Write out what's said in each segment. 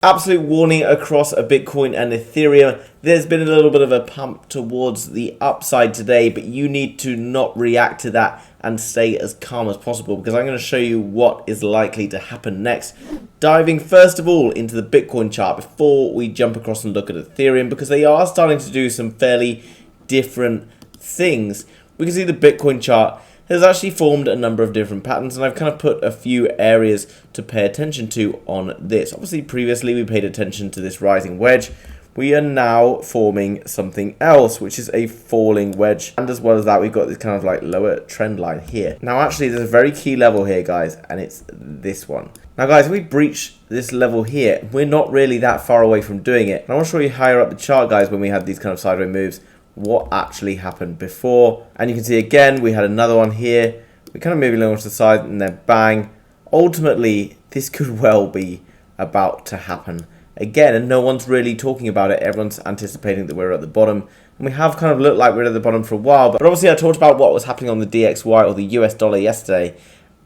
Absolute warning across a Bitcoin and Ethereum. There's been a little bit of a pump towards the upside today, but you need to not react to that and stay as calm as possible, because I'm going to show you what is likely to happen next. Diving first of all into the Bitcoin chart before we jump across and look at Ethereum, because they are starting to do some fairly different things. We can see the Bitcoin chart has actually formed a number of different patterns, and I've kind of put a few areas to pay attention to on this. Obviously, previously we paid attention to this rising wedge. We are now forming something else, which is a falling wedge. And as well as that, we've got this kind of like lower trend line here. Now, actually, there's a very key level here, guys, and it's this one. Now, guys, if we breach this level here, we're not really that far away from doing it. And I want to show you higher up the chart, guys, when we had these kind of sideways moves, what actually happened before. And you can see again we had another one here. We kind of moving along to the side and then bang. Ultimately, this could well be about to happen again, and no one's really talking about it. Everyone's anticipating that we're at the bottom, and we have kind of looked like we're at the bottom for a while. But obviously I talked about what was happening on the DXY, or the US dollar, yesterday,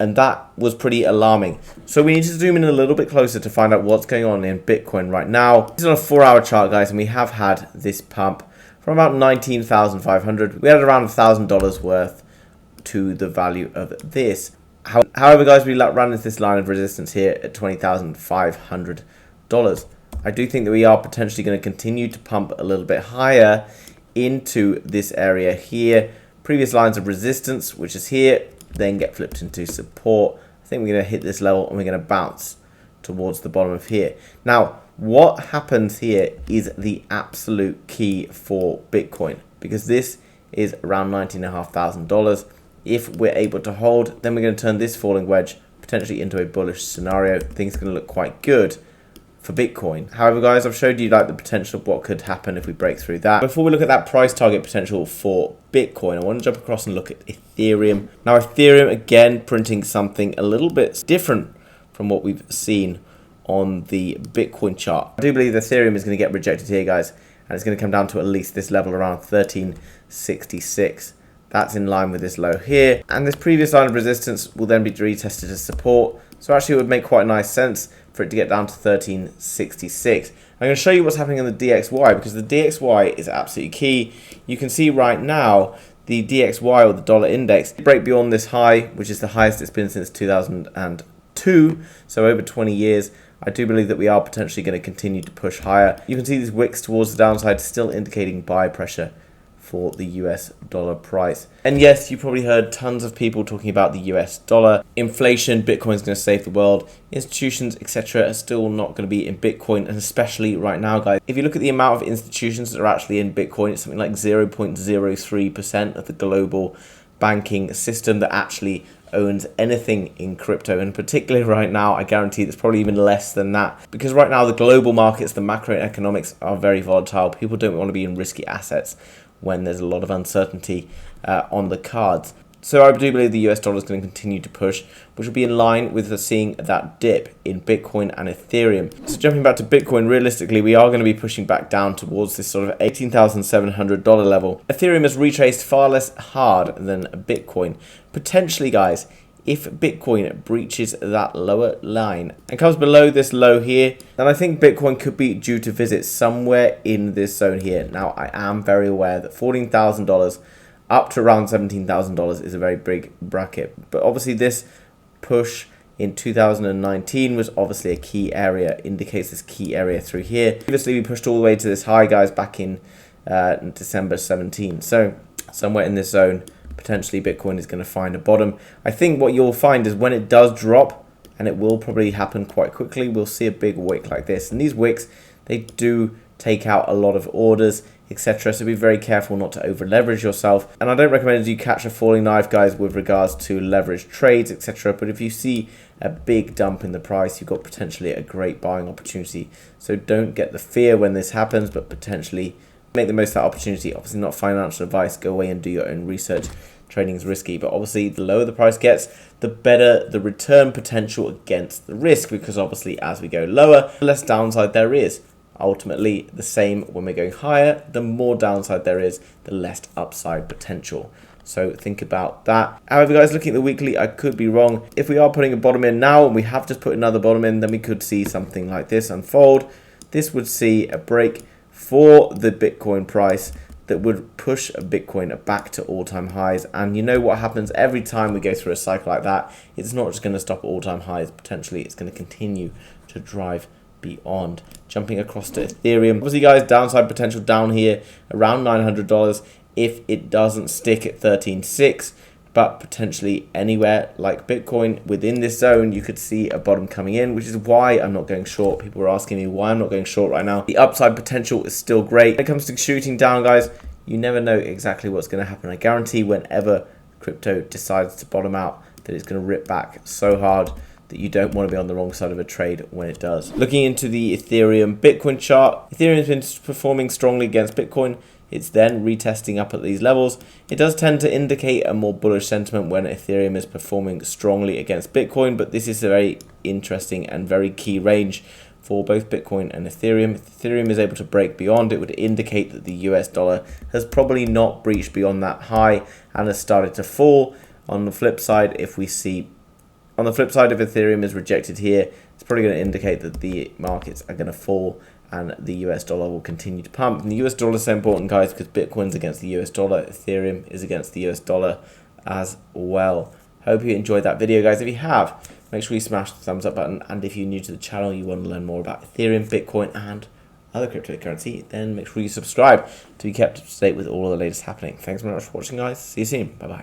and that was pretty alarming. So we need to zoom in a little bit closer to find out what's going on in Bitcoin right now. This is on a 4-hour chart, guys, and we have had this pump from about 19,500. We had around $1,000 worth to the value of this. However, guys, we ran into this line of resistance here at $20,500. I do think that we are potentially going to continue to pump a little bit higher into this area here. Previous lines of resistance, which is here, then get flipped into support. I think we're going to hit this level and we're going to bounce towards the bottom of here. Now, what happens here is the absolute key for Bitcoin, because this is around $19,500. If we're able to hold, then we're going to turn this falling wedge potentially into a bullish scenario. Things are going to look quite good for Bitcoin. However, guys, I've showed you like the potential of what could happen if we break through that. Before we look at that price target potential for Bitcoin, I want to jump across and look at Ethereum. Now, Ethereum, again, printing something a little bit different from what we've seen on the Bitcoin chart. I do believe Ethereum is going to get rejected here, guys, and it's going to come down to at least this level around 1366. That's in line with this low here, and this previous line of resistance will then be retested as support. So actually it would make quite a nice sense for it to get down to 1366. I'm going to show you what's happening in the DXY, because the DXY is absolutely key. You can see right now the DXY, or the dollar index, break beyond this high, which is the highest it's been since 2002, so over 20 years. I do believe that we are potentially going to continue to push higher. You can see these wicks towards the downside still indicating buy pressure for the US dollar price. And yes, you probably heard tons of people talking about the US dollar. Inflation, Bitcoin's going to save the world. Institutions, etc. are still not going to be in Bitcoin, and especially right now, guys. If you look at the amount of institutions that are actually in Bitcoin, it's something like 0.03% of the global banking system that actually owns anything in crypto. And particularly right now, I guarantee there's probably even less than that, because right now the global markets, the macroeconomics are very volatile. People don't want to be in risky assets when there's a lot of uncertainty on the cards. So I do believe the US dollar is going to continue to push, which will be in line with seeing that dip in Bitcoin and Ethereum. So jumping back to Bitcoin, realistically, we are going to be pushing back down towards this sort of $18,700 level. Ethereum has retraced far less hard than Bitcoin. Potentially, guys, if Bitcoin breaches that lower line and comes below this low here, then I think Bitcoin could be due to visit somewhere in this zone here. Now, I am very aware that $14,000 up to around $17,000 is a very big bracket. But obviously this push in 2019 was obviously a key area, indicates this key area through here. Previously, we pushed all the way to this high, guys, back in December 17. So somewhere in this zone, potentially Bitcoin is going to find a bottom. I think what you'll find is when it does drop, and it will probably happen quite quickly, we'll see a big wick like this. And these wicks, they do take out a lot of orders, etc. So be very careful not to over leverage yourself. And I don't recommend you catch a falling knife, guys, with regards to leverage trades, etc. But if you see a big dump in the price, you've got potentially a great buying opportunity. So don't get the fear when this happens, but potentially make the most of that opportunity. Obviously not financial advice. Go away and do your own research. Trading is risky, but obviously the lower the price gets, the better the return potential against the risk, because obviously as we go lower, the less downside there is. Ultimately, the same when we're going higher, the more downside there is, the less upside potential. So think about that. However, guys, looking at the weekly, I could be wrong. If we are putting a bottom in now and we have just put another bottom in, then we could see something like this unfold. This would see a break for the Bitcoin price that would push a Bitcoin back to all-time highs. And you know what happens every time we go through a cycle like that? It's not just going to stop at all-time highs. Potentially, it's going to continue to drive beyond. Jumping across to Ethereum. Obviously, guys, downside potential down here around $900 if it doesn't stick at 13.6. But potentially anywhere like Bitcoin within this zone, you could see a bottom coming in, which is why I'm not going short. People are asking me why I'm not going short right now. The upside potential is still great. When it comes to shooting down, guys, you never know exactly what's going to happen. I guarantee whenever crypto decides to bottom out, that it's going to rip back so hard that you don't want to be on the wrong side of a trade when it does. Looking into the Ethereum Bitcoin chart, Ethereum has been performing strongly against Bitcoin. It's then retesting up at these levels. It does tend to indicate a more bullish sentiment when Ethereum is performing strongly against Bitcoin, but this is a very interesting and very key range for both Bitcoin and Ethereum. If Ethereum is able to break beyond, it would indicate that the US dollar has probably not breached beyond that high and has started to fall. On the flip side, if Ethereum is rejected here, it's probably going to indicate that the markets are going to fall and the US dollar will continue to pump. And the US dollar is so important, guys, because Bitcoin's against the US dollar, Ethereum is against the US dollar as well. Hope you enjoyed that video, guys. If you have, make sure you smash the thumbs up button. And if you're new to the channel, you want to learn more about Ethereum, Bitcoin, and other cryptocurrency, then make sure you subscribe to be kept up to date with all of the latest happening. Thanks very much for watching, guys. See you soon. Bye-bye.